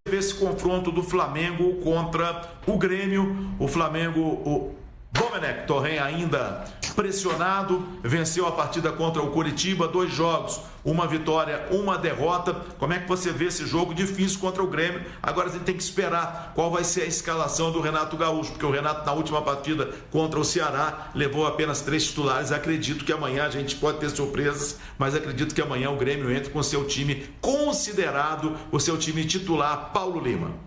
Esse confronto do Flamengo contra o Grêmio, o Flamengo, o Domenech Torren ainda pressionado, venceu a partida contra o Coritiba, 2 jogos, uma vitória, uma derrota. Como é que você vê esse jogo difícil contra o Grêmio? Agora a gente tem que esperar qual vai ser a escalação do Renato Gaúcho, porque o Renato na última partida contra o Ceará levou apenas 3 titulares. Acredito que amanhã a gente pode ter surpresas, mas acredito que amanhã o Grêmio entre com seu time considerado, o seu time titular, Paulo Lima.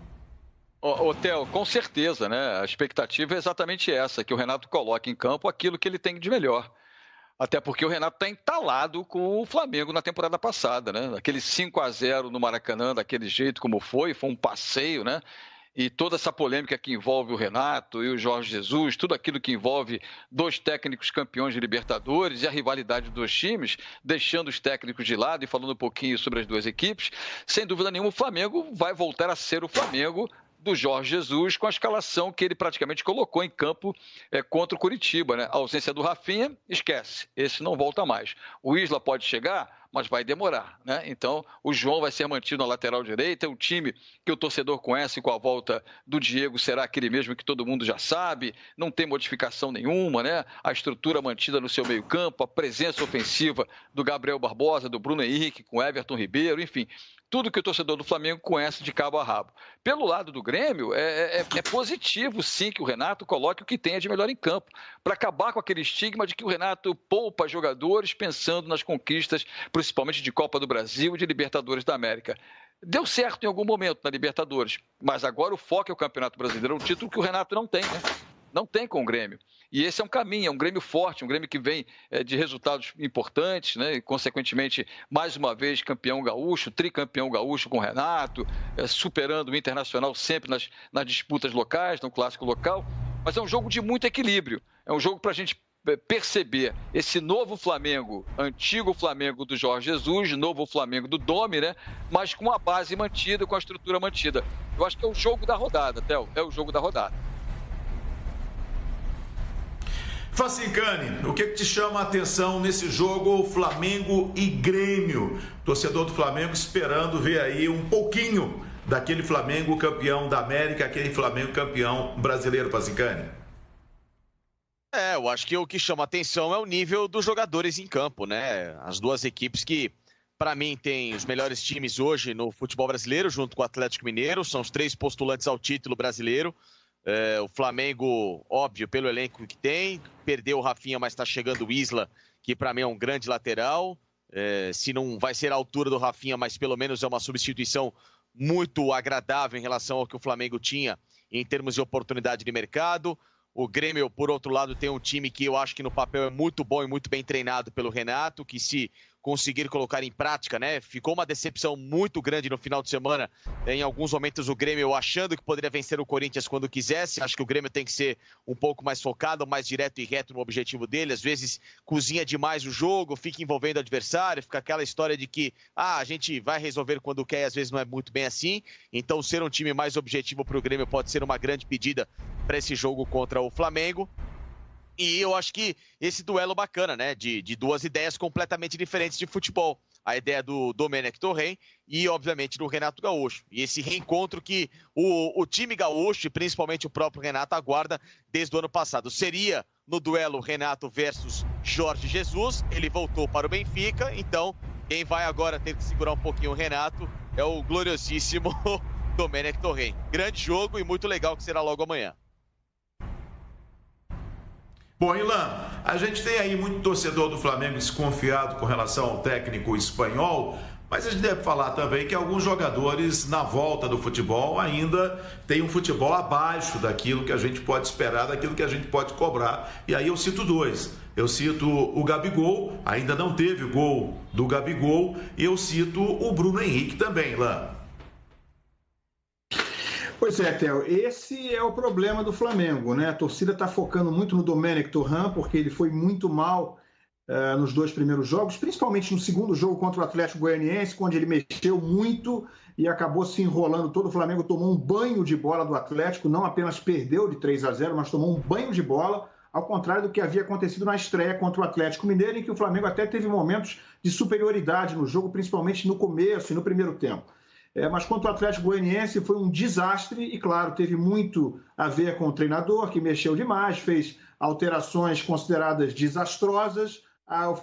Ô, Theo, com certeza, né? A expectativa é exatamente essa, que o Renato coloque em campo aquilo que ele tem de melhor. Até porque o Renato está entalado com o Flamengo na temporada passada, né? Aquele 5-0 no Maracanã, daquele jeito como foi um passeio, né? E toda essa polêmica que envolve o Renato e o Jorge Jesus, tudo aquilo que envolve 2 técnicos campeões de Libertadores e a rivalidade dos times, deixando os técnicos de lado e falando um pouquinho sobre as 2 equipes, sem dúvida nenhuma o Flamengo vai voltar a ser o Flamengo do Jorge Jesus, com a escalação que ele praticamente colocou em campo contra o Coritiba, né? A ausência do Rafinha, esquece, esse não volta mais. O Isla pode chegar, mas vai demorar, né? Então, o João vai ser mantido na lateral direita, o time que o torcedor conhece com a volta do Diego será aquele mesmo que todo mundo já sabe, não tem modificação nenhuma, né? A estrutura mantida no seu meio-campo, a presença ofensiva do Gabriel Barbosa, do Bruno Henrique, com Everton Ribeiro, enfim, tudo que o torcedor do Flamengo conhece de cabo a rabo. Pelo lado do Grêmio, é positivo, sim, que o Renato coloque o que tenha de melhor em campo, para acabar com aquele estigma de que o Renato poupa jogadores pensando nas conquistas, principalmente de Copa do Brasil e de Libertadores da América. Deu certo em algum momento na Libertadores, mas agora o foco é o Campeonato Brasileiro, um título que o Renato não tem, né? Não tem com o Grêmio. E esse é um caminho, é um Grêmio forte, um Grêmio que vem de resultados importantes, né? E, consequentemente, mais uma vez, campeão gaúcho, tricampeão gaúcho com o Renato, superando o Internacional sempre nas disputas locais, no clássico local. Mas é um jogo de muito equilíbrio. É um jogo para a gente perceber esse novo Flamengo, antigo Flamengo do Jorge Jesus, novo Flamengo do Domi, né? Mas com a base mantida, com a estrutura mantida. Eu acho que é o jogo da rodada, Theo, é o jogo da rodada. Facincani, o que te chama a atenção nesse jogo Flamengo e Grêmio? Torcedor do Flamengo esperando ver aí um pouquinho daquele Flamengo campeão da América, aquele Flamengo campeão brasileiro, Facincani. Eu acho que o que chama a atenção é o nível dos jogadores em campo, né? As 2 equipes que, para mim, têm os melhores times hoje no futebol brasileiro, junto com o Atlético Mineiro, são os 3 postulantes ao título brasileiro. O Flamengo, óbvio, pelo elenco que tem, perdeu o Rafinha, mas está chegando o Isla, que para mim é um grande lateral. Se não vai ser a altura do Rafinha, mas pelo menos é uma substituição muito agradável em relação ao que o Flamengo tinha em termos de oportunidade de mercado. O Grêmio, por outro lado, tem um time que eu acho que no papel é muito bom e muito bem treinado pelo Renato, que se conseguir colocar em prática, né? Ficou uma decepção muito grande no final de semana. Em alguns momentos o Grêmio achando que poderia vencer o Corinthians quando quisesse. Acho que o Grêmio tem que ser um pouco mais focado, mais direto e reto no objetivo dele. Às vezes cozinha demais o jogo, fica envolvendo o adversário, fica aquela história de que a gente vai resolver quando quer e às vezes não é muito bem assim. Então ser um time mais objetivo para o Grêmio pode ser uma grande pedida para esse jogo contra o Flamengo. E eu acho que esse duelo bacana, né? De 2 ideias completamente diferentes de futebol. A ideia do Domenech Torren e, obviamente, do Renato Gaúcho. E esse reencontro que o time gaúcho, e principalmente o próprio Renato, aguarda desde o ano passado. Seria no duelo Renato versus Jorge Jesus. Ele voltou para o Benfica. Então, quem vai agora ter que segurar um pouquinho o Renato é o gloriosíssimo Domenech Torren. Grande jogo e muito legal que será logo amanhã. Bom, Ilan, a gente tem aí muito torcedor do Flamengo desconfiado com relação ao técnico espanhol, mas a gente deve falar também que alguns jogadores na volta do futebol ainda têm um futebol abaixo daquilo que a gente pode esperar, daquilo que a gente pode cobrar. E aí eu cito 2. Eu cito o Gabigol, ainda não teve o gol do Gabigol, e eu cito o Bruno Henrique também, Ilan. Pois é, Theo, esse é o problema do Flamengo, né? A torcida está focando muito no Domenech Torren, porque ele foi muito mal nos 2 primeiros jogos, principalmente no segundo jogo contra o Atlético Goianiense, onde ele mexeu muito e acabou se enrolando todo. O Flamengo tomou um banho de bola do Atlético, não apenas perdeu de 3-0, mas tomou um banho de bola. ao contrário do que havia acontecido na estreia contra o Atlético Mineiro, em que o Flamengo até teve momentos de superioridade no jogo, principalmente no começo e no primeiro tempo. Mas contra o Atlético Goianiense foi um desastre e, claro, teve muito a ver com o treinador, que mexeu demais, fez alterações consideradas desastrosas,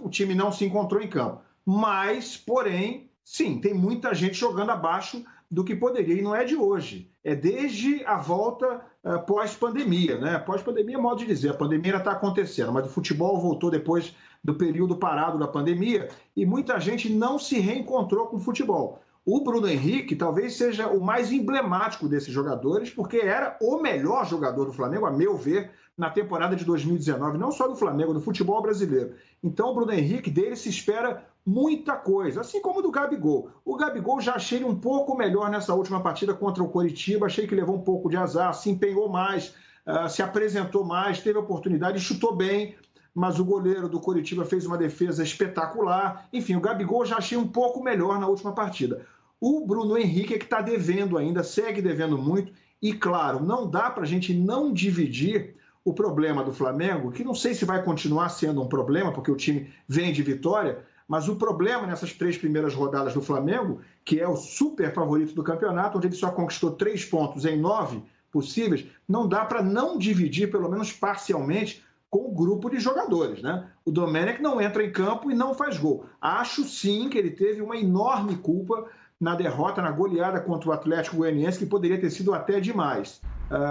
o time não se encontrou em campo. Mas, porém, sim, tem muita gente jogando abaixo do que poderia, e não é de hoje. É desde a volta pós-pandemia, né? Pós-pandemia é modo de dizer, a pandemia ainda está acontecendo, mas o futebol voltou depois do período parado da pandemia e muita gente não se reencontrou com o futebol. O Bruno Henrique talvez seja o mais emblemático desses jogadores, porque era o melhor jogador do Flamengo, a meu ver, na temporada de 2019, não só do Flamengo, do futebol brasileiro. Então, o Bruno Henrique, dele se espera muita coisa, assim como do Gabigol. O Gabigol já achei ele um pouco melhor nessa última partida contra o Coritiba, achei que levou um pouco de azar, se empenhou mais, se apresentou mais, teve oportunidade e chutou bem, mas o goleiro do Coritiba fez uma defesa espetacular. Enfim, o Gabigol já achei um pouco melhor na última partida. O Bruno Henrique é que está devendo ainda, segue devendo muito, e claro, não dá para a gente não dividir o problema do Flamengo, que não sei se vai continuar sendo um problema, porque o time vem de vitória, mas o problema nessas 3 primeiras rodadas do Flamengo, que é o super favorito do campeonato, onde ele só conquistou 3 pontos em 9 possíveis, não dá para não dividir, pelo menos parcialmente, com o grupo de jogadores, né? O Domenech não entra em campo e não faz gol. Acho sim que ele teve uma enorme culpa na derrota, na goleada contra o Atlético Goianiense, que poderia ter sido até demais.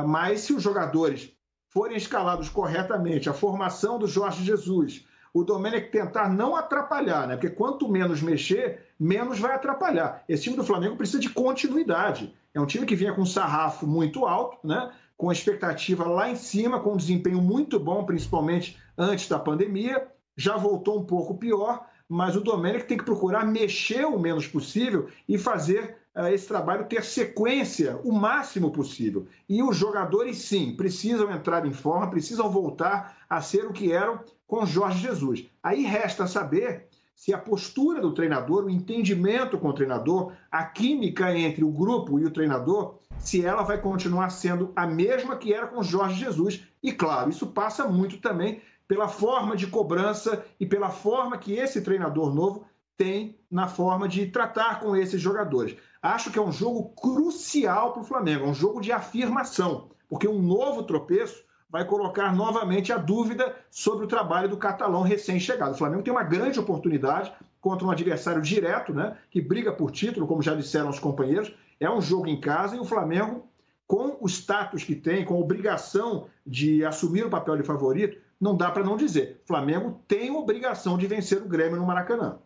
Mas se os jogadores forem escalados corretamente, a formação do Jorge Jesus, o Domenech tentar não atrapalhar, né? Porque quanto menos mexer, menos vai atrapalhar. Esse time do Flamengo precisa de continuidade. É um time que vinha com um sarrafo muito alto, né? Com a expectativa lá em cima, com um desempenho muito bom, principalmente antes da pandemia. Já voltou um pouco pior, mas o Domenech tem que procurar mexer o menos possível e fazer esse trabalho ter sequência o máximo possível. E os jogadores, sim, precisam entrar em forma, precisam voltar a ser o que eram com Jorge Jesus. Aí resta saber se a postura do treinador, o entendimento com o treinador, a química entre o grupo e o treinador, se ela vai continuar sendo a mesma que era com Jorge Jesus. E, claro, isso passa muito também pela forma de cobrança e pela forma que esse treinador novo tem na forma de tratar com esses jogadores. Acho que é um jogo crucial para o Flamengo, é um jogo de afirmação, porque um novo tropeço vai colocar novamente a dúvida sobre o trabalho do catalão recém-chegado. O Flamengo tem uma grande oportunidade contra um adversário direto, né, que briga por título, como já disseram os companheiros. É um jogo em casa e o Flamengo, com o status que tem, com a obrigação de assumir o papel de favorito, não dá para não dizer. O Flamengo tem a obrigação de vencer o Grêmio no Maracanã.